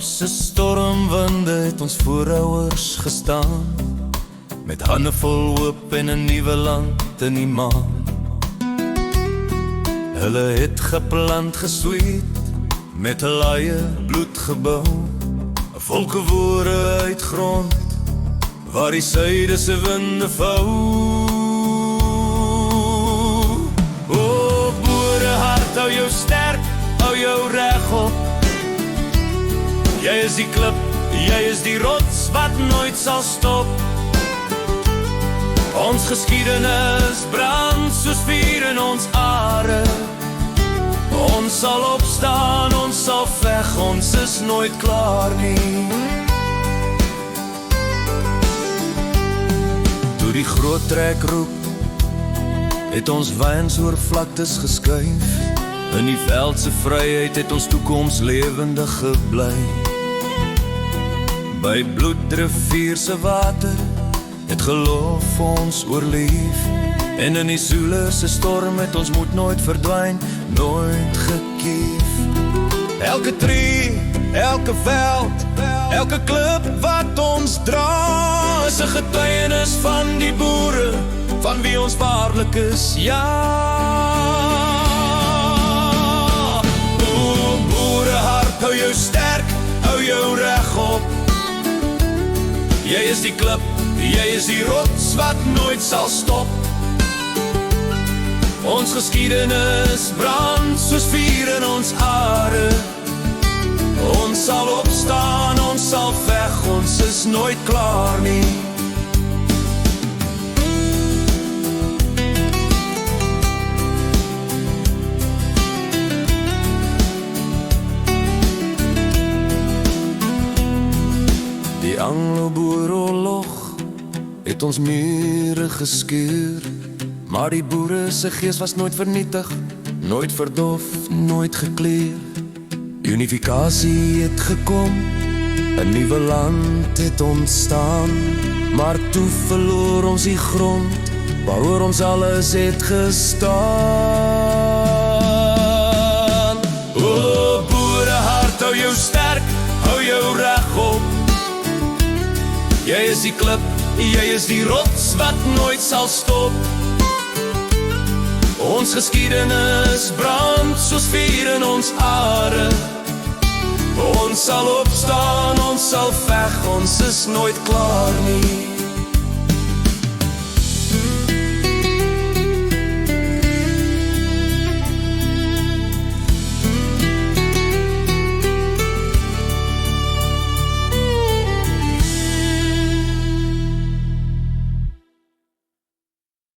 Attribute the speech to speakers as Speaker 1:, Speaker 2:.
Speaker 1: se stormwinde het ons voorouers gestaan, met hande vol hoop en 'n nuwe land in die maan. Hulle het geplant, gesweet, met 'n laie bloed gebou, 'n volk gewore uit grond, waar die suide se winde vou. O, boerehart, hou jou sterk, hou jou regop. Jy is die klip, jy is die rots wat nooit sal stop. Ons geskiedenis brand soos vuur in ons are. Ons sal opstaan, ons sal veg, ons is nooit klaar nie. Toe die groot trek roep, het ons wyns oor vlaktes geskuif. In die veld se vryheid het ons toekoms lewendig gebly. By bloedrivier se water het geloof ons oorleef. En in die soele se storm het ons moed nooit verdwyn, nooit gekief. Elke tree, elke veld, elke klip wat ons dra, is 'n getuienis van die boere, van wie ons waarlik is, ja. O, boerehart, hou jou sterk, hou jou regop. Jy is die klip, jy is die rots wat nooit sal stop. Ons geskiedenis brand soos vuur in ons are. Ons sal opstaan, ons sal veg, ons is nooit klaar nie. Die Anglo-Boeroorlog het ons mure geskeur, maar die boere se gees was nooit vernietig, nooit verdof, nooit gekleer. Unifikasie het gekom, 'n nuwe land het ontstaan, maar toe verloor ons die grond, waaroor ons alles het gestaan. O, boerehart, hou jou sterk, hou jou regop. Jy is die klip, jy is die rots wat nooit sal stop. Ons geskiedenis brand soos vuur in ons are. Ons sal opstaan, ons sal veg, ons is nooit klaar nie.